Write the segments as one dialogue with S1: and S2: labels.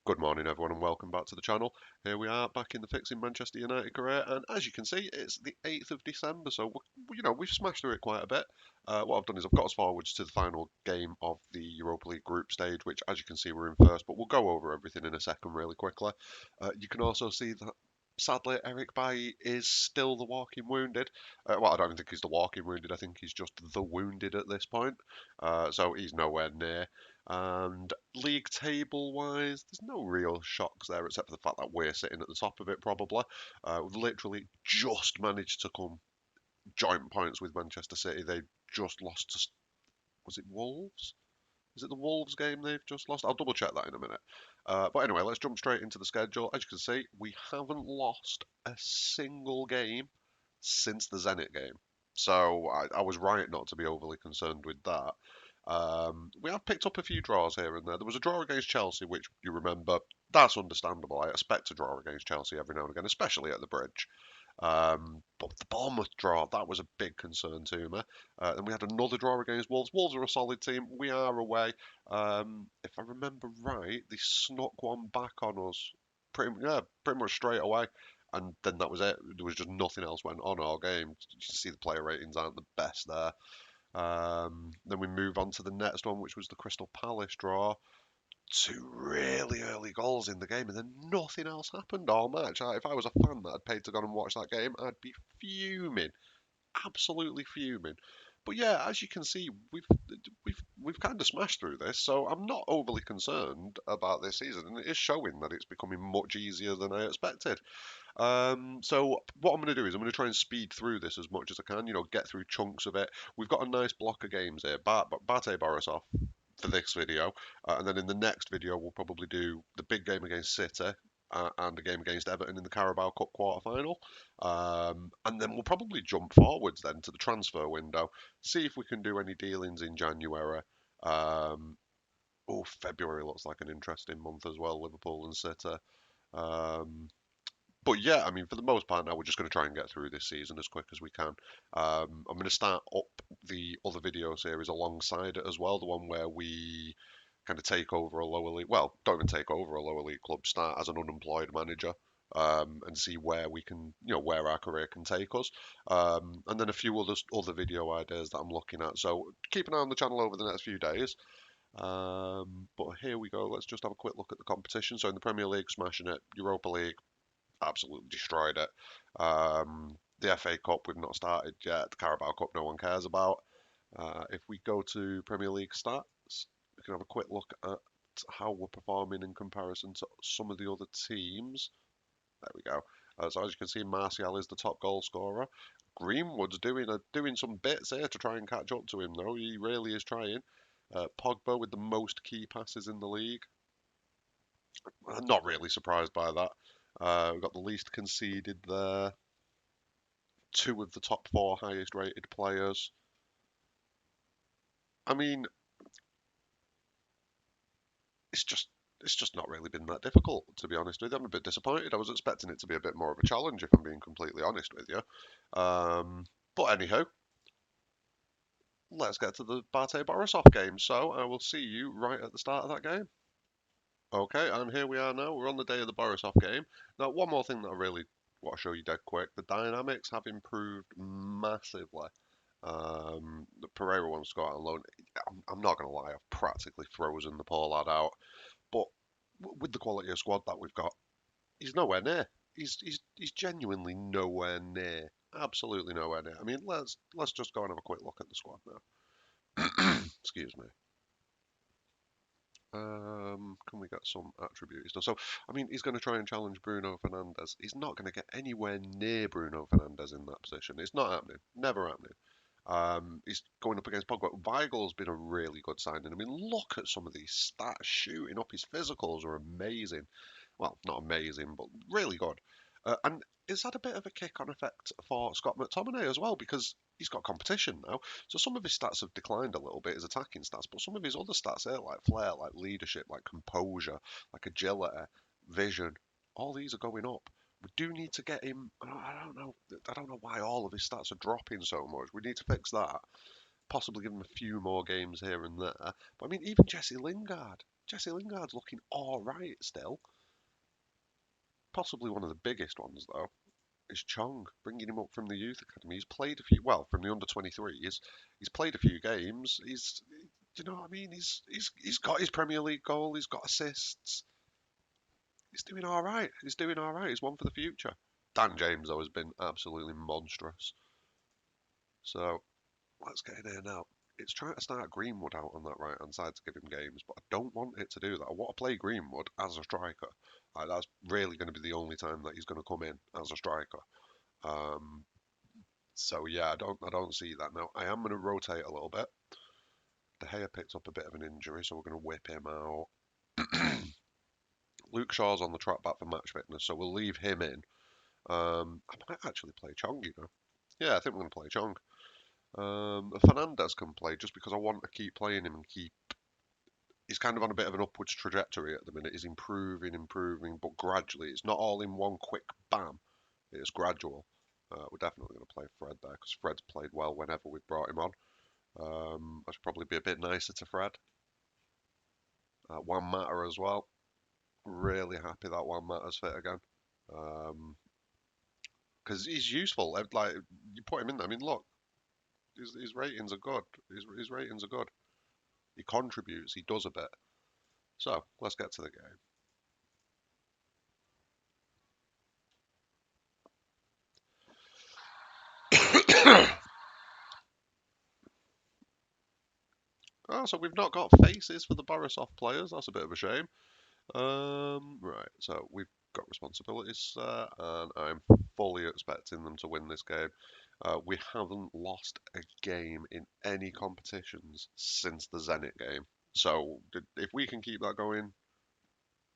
S1: Good morning, everyone, and welcome back to the channel. Here we are back in the Fixing Manchester United career, and as you can see, it's the 8th of December, so we've smashed through it quite a bit. What I've done is I've got us forwards to the final game of the Europa League group stage, which, as you can see, we're in first, but we'll go over everything in a second really quickly. You can also see that sadly, Eric Bailly is still the walking wounded. Well, I don't think he's the walking wounded. I think he's just the wounded at this point. So he's nowhere near. And league table wise, there's no real shocks there except for the fact that we're sitting at the top of it probably. We've literally just managed to come joint points with Manchester City. They just lost to, was it Wolves? Is it the Wolves game they've just lost? I'll double check that in a minute. But anyway, let's jump straight into the schedule. As you can see, we haven't lost a single game since the Zenit game. So I was right not to be overly concerned with that. We have picked up a few draws here and there. There was a draw against Chelsea, which you remember. That's understandable. I expect a draw against Chelsea every now and again, especially at the Bridge. But the Bournemouth draw, that was a big concern to me. And we had another draw against Wolves. Wolves are a solid team. We are away. If I remember right, they snuck one back on us pretty much straight away. And then that was it. There was just nothing else went on all game. You see the player ratings aren't the best there. Then we move on to the next one, which was the Crystal Palace draw. Two really early goals in the game, and then nothing else happened all match. If I was a fan that had paid to go and watch that game, I'd be fuming, absolutely fuming. But yeah, as you can see, we've kind of smashed through this, so I'm not overly concerned about this season, and it is showing that it's becoming much easier than I expected. So what I'm going to do is I'm going to try and speed through this as much as I can, get through chunks of it. We've got a nice block of games here. Bate Borisov for this video, and then in the next video we'll probably do the big game against City and a game against Everton in the Carabao Cup quarter-final. And then we'll probably jump forwards then to the transfer window, see if we can do any dealings in January. Um, oh, February looks like an interesting month as well, Liverpool and City. Um, but yeah, I mean, for the most part now, we're just going to try and get through this season as quick as we can. I'm going to start up the other video series alongside it as well, the one where we kind of take over a lower league. Well, don't even take over a lower league club, start as an unemployed manager. And see where we can, where our career can take us, and then a few other video ideas that I'm looking at. So keep an eye on the channel over the next few days. But here we go. Let's just have a quick look at the competition. So in the Premier League, smashing it. Europa League, absolutely destroyed it. The FA Cup, we've not started yet. The Carabao Cup, no one cares about. If we go to Premier League stats, we can have a quick look at how we're performing in comparison to some of the other teams. There we go. So as you can see, Martial is the top goal scorer. Greenwood's doing some bits here to try and catch up to him, though. He really is trying. Pogba with the most key passes in the league. I'm not really surprised by that. We've got the least conceded there. Two of the top four highest rated players. I mean, it's just not really been that difficult, to be honest with you. I'm a bit disappointed. I was expecting it to be a bit more of a challenge, if I'm being completely honest with you. But anyhow, let's get to the Bate Borisov game. So I will see you right at the start of that game. Okay, and here we are now. We're on the day of the Borisov game. Now, one more thing that I really want to show you dead quick. The dynamics have improved massively. The Pereira wants to go out on loan. I'm not going to lie, I've practically frozen the poor lad out. But with the quality of squad that we've got, he's nowhere near. He's genuinely nowhere near. Absolutely nowhere near. I mean, let's just go and have a quick look at the squad now. Excuse me. Can we get some attributes? So, I mean, he's going to try and challenge Bruno Fernandes. He's not going to get anywhere near Bruno Fernandes in that position. It's not happening. Never happening. He's going up against Pogba. Weigel's been a really good signing. I mean, look at some of these stats. Shooting up, his physicals are amazing. Well, not amazing, but really good. And it's had a bit of a kick-on effect for Scott McTominay as well because he's got competition now. So some of his stats have declined a little bit, his attacking stats, but some of his other stats here, like flair, like leadership, like composure, like agility, vision, all these are going up. We do need to get him. I don't know. I don't know why all of his stats are dropping so much. We need to fix that. Possibly give him a few more games here and there. But I mean, even Jesse Lingard. Jesse Lingard's looking all right still. Possibly one of the biggest ones though is Chong, bringing him up from the youth academy. He's played a few, well, from the under 23s. He's played a few games. Do you know what I mean? He's got his Premier League goal. He's got assists. He's doing all right. He's doing all right. He's one for the future. Dan James though has been absolutely monstrous. So let's get in here now. It's trying to start Greenwood out on that right hand side to give him games, but I don't want it to do that. I want to play Greenwood as a striker. Like, that's really going to be the only time that he's going to come in as a striker. Um, so yeah, I don't see that now. I am going to rotate a little bit. De Gea picked up a bit of an injury, so we're going to whip him out. Luke Shaw's on the track back for match fitness, so we'll leave him in. I might actually play Chong, you know. Yeah, I think we're going to play Chong. Fernandez can play just because I want to keep playing him and keep. He's kind of on a bit of an upwards trajectory at the minute. He's improving, but gradually. It's not all in one quick bam. It's gradual. We're definitely going to play Fred there because Fred's played well whenever we've brought him on. I should probably be a bit nicer to Fred. Juan Mata as well. Really happy that Juan Mata's fit again. Because he's useful. Like you put him in there. I mean, look, his ratings are good. His ratings are good. He contributes. He does a bit. So let's get to the game. Oh, so we've not got faces for the Borisov players. That's a bit of a shame. Right, so we've got responsibilities there, and I'm fully expecting them to win this game. We haven't lost a game in any competitions since the Zenit game. So if we can keep that going,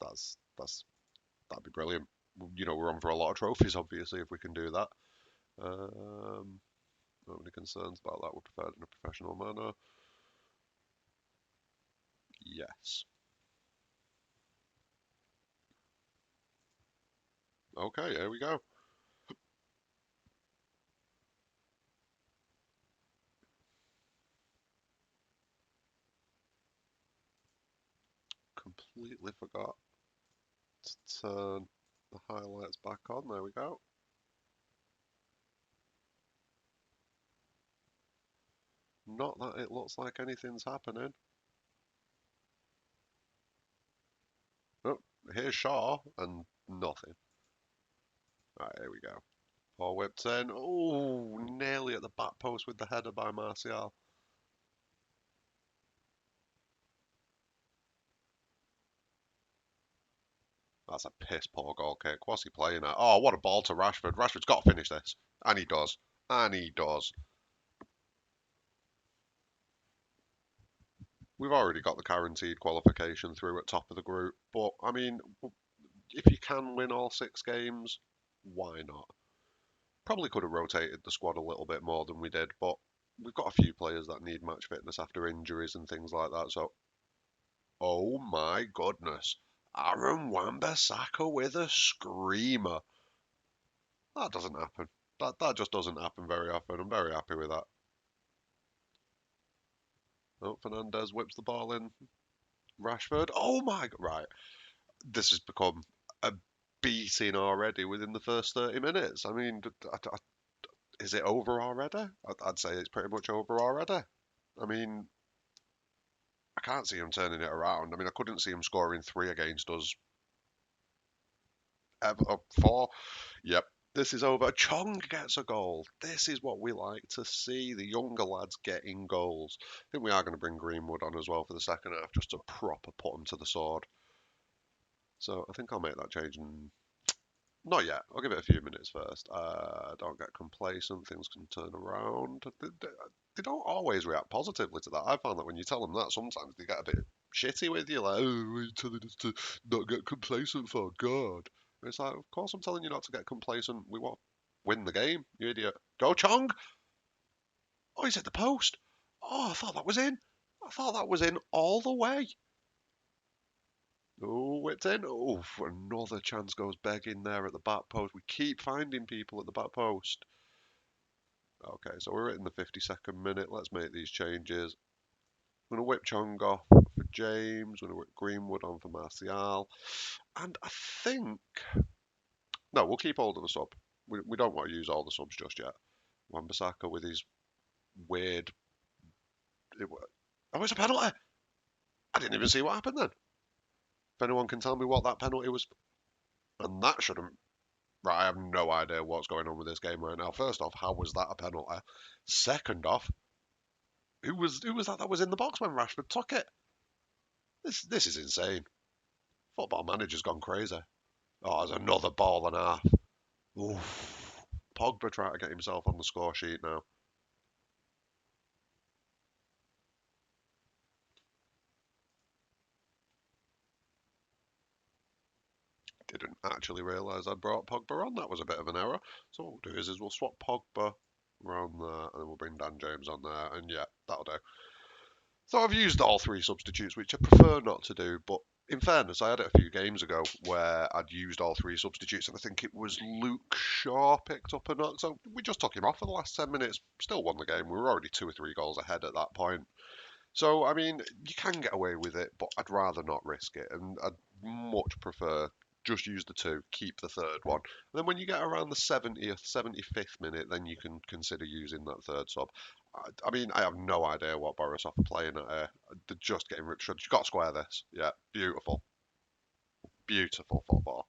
S1: that'd be brilliant. You know, we're on for a lot of trophies, obviously, if we can do that. Um, Not any concerns about that. We're prepared in a professional manner. Yes. Okay, here we go. Completely forgot to turn the highlights back on. There we go. Not that it looks like anything's happening. Oh, here's Shaw and nothing. Right, here we go. Paul whipped in. Oh, nearly at the back post with the header by Martial. That's a piss poor goal kick. What's he playing at? Oh, what a ball to Rashford. Rashford's got to finish this. And he does. And he does. We've already got the guaranteed qualification through at top of the group. But, I mean, if you can win all 6 games, why not? Probably could have rotated the squad a little bit more than we did, but we've got a few players that need match fitness after injuries and things like that. So, oh my goodness, Aaron Wan-Bissaka with a screamer. That doesn't happen. That just doesn't happen very often. I'm very happy with that. Oh, Fernandez whips the ball in. Rashford. Oh my god! Right, this has become a beating already within the first 30 minutes. I mean, is it over already? I'd say it's pretty much over already. I mean, I can't see him turning it around. I mean, I couldn't see him scoring 3 against us ever. 4. Yep, this is over. Chong gets a goal. This is what we like to see. The younger lads getting goals. I think we are going to bring Greenwood on as well for the second half, just to proper put him to the sword. So I think I'll make that change. Not yet. I'll give it a few minutes first. Don't get complacent. Things can turn around. They don't always react positively to that. I found that when you tell them that, sometimes they get a bit shitty with you. Like, oh, what are you telling us to not get complacent for? God. And it's like, of course I'm telling you not to get complacent. We want to win the game, you idiot. Go Chong! Oh, he's at the post. Oh, I thought that was in. I thought that was in all the way. Oh, it's in. Oh, another chance goes begging there at the back post. We keep finding people at the back post. Okay, so we're in the 52nd minute. Let's make these changes. I'm going to whip Chong off for James, winner with Greenwood on for Martial. And I think, no, we'll keep hold of the sub. We don't want to use all the subs just yet. Wan-Bissaka with his weird. Oh, it's a penalty! I didn't even see what happened then. If anyone can tell me what that penalty was. And that shouldn't. Right, I have no idea what's going on with this game right now. First off, how was that a penalty? Second off, who was that was in the box when Rashford took it? This is insane. Football manager's gone crazy. Oh, there's another ball and a half. Oof. Pogba trying to get himself on the score sheet now. Didn't actually realise I'd brought Pogba on. That was a bit of an error. So what we'll do is we'll swap Pogba around there, and then we'll bring Dan James on there, and yeah, that'll do. So I've used all three substitutes, which I prefer not to do, but in fairness, I had it a few games ago where I'd used all three substitutes, and I think it was Luke Shaw picked up a knock. So we just took him off for the last 10 minutes, still won the game. We were already 2 or 3 goals ahead at that point. So, I mean, you can get away with it, but I'd rather not risk it, and I'd much prefer just use the two, keep the third one. And then when you get around the 70th, 75th minute, then you can consider using that third sub. I mean, I have no idea what Borisov are playing at here. They're just getting ripped. You've got to square this. Yeah, beautiful. Beautiful football.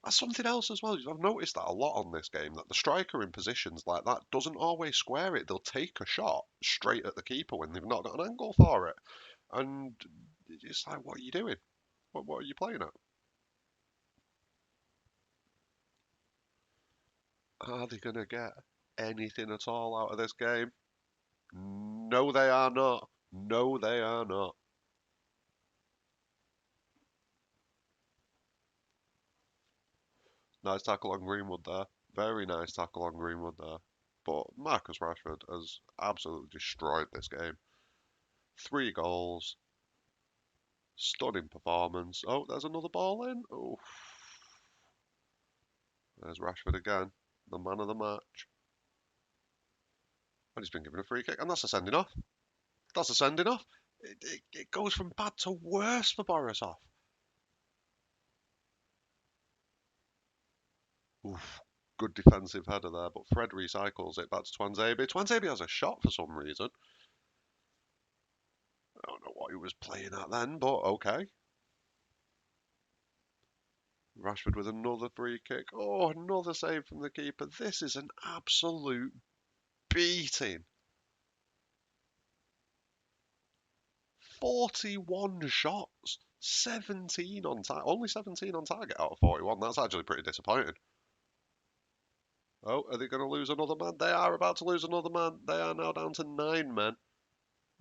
S1: That's something else as well. I've noticed that a lot on this game, that the striker in positions like that doesn't always square it. They'll take a shot straight at the keeper when they've not got an angle for it. And it's like, what are you doing? What are you playing at? Are they going to get anything at all out of this game? No, they are not. No, they are not. Nice tackle on Greenwood there. Very nice tackle on Greenwood there. But Marcus Rashford has absolutely destroyed this game. 3 goals, stunning performance. Oh, there's another ball in. Oh, there's Rashford again, the man of the match. And he's been given a free kick, and that's a sending off. That's a sending off. It goes from bad to worse for Borisov. Oof, good defensive header there, but Fred recycles it back to Tuanzebe. Tuanzebe has a shot for some reason. I don't know what he was playing at then, but okay. Rashford with another free kick. Oh, another save from the keeper. This is an absolute beating. 41 shots, 17 on target, only 17 on target out of 41. That's actually pretty disappointing. Oh, are they going to lose another man? They are about to lose another man. They are now down to 9 men.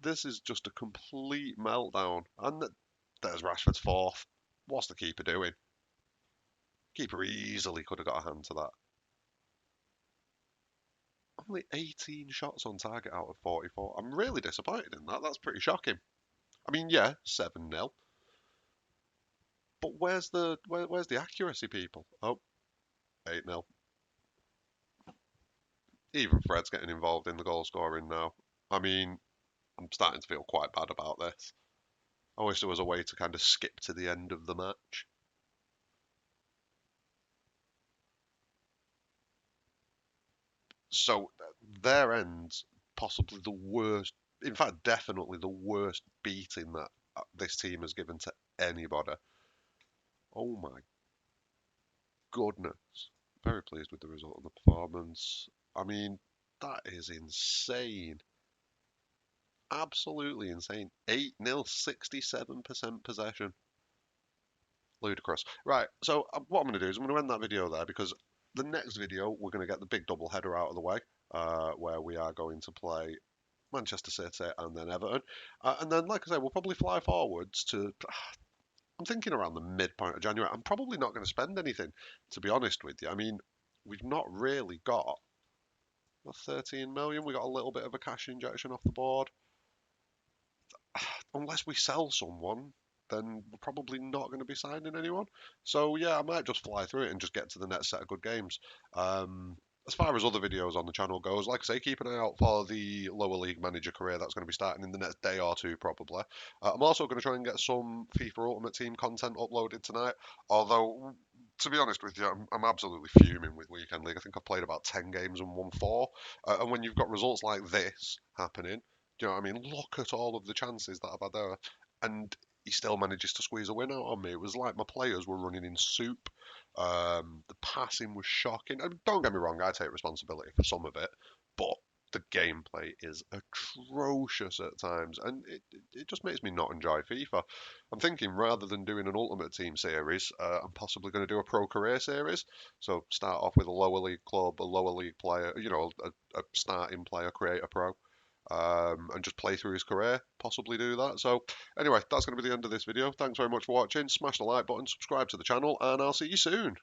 S1: This is just a complete meltdown. And there's Rashford's fourth. What's the keeper doing? Keeper easily could have got a hand to that. Only 18 shots on target out of 44. I'm really disappointed in that. That's pretty shocking. I mean, yeah, 7-0. But where's the accuracy, people? Oh, 8-0. Even Fred's getting involved in the goal scoring now. I mean, I'm starting to feel quite bad about this. I wish there was a way to kind of skip to the end of the match. So their ends possibly the worst, in fact, definitely the worst beating that this team has given to anybody. Oh my goodness. Very pleased with the result of the performance. I mean, that is insane. Absolutely insane. 8-0, 67% possession. Ludicrous. Right, so what I'm going to do is I'm going to end that video there because the next video we're going to get the big double header out of the way, where we are going to play Manchester City and then Everton. And then, like I say, we'll probably fly forwards to. I'm thinking around the midpoint of January. I'm probably not going to spend anything, to be honest with you. I mean, we've not really got 13 million. We got a little bit of a cash injection off the board. Unless we sell someone, then we're probably not going to be signing anyone. So yeah, I might just fly through it and just get to the next set of good games. As far as other videos on the channel goes, like I say, keep an eye out for the lower league manager career that's going to be starting in the next day or two, probably. I'm also going to try and get some FIFA Ultimate Team content uploaded tonight. Although, to be honest with you, I'm absolutely fuming with Weekend League. I think I've played about 10 games and won four. And when you've got results like this happening, do you know what I mean? Look at all of the chances that I've had there. And he still manages to squeeze a win out on me. It was like my players were running in soup. The passing was shocking. And don't get me wrong, I take responsibility for some of it, but the gameplay is atrocious at times, and it just makes me not enjoy FIFA. I'm thinking rather than doing an Ultimate Team series, I'm possibly going to do a Pro Career series. So start off with a lower league club, a lower league player, a starting player, create a pro. And just play through his career, possibly do that. So, anyway, that's going to be the end of this video. Thanks very much for watching. Smash the like button, subscribe to the channel, and I'll see you soon.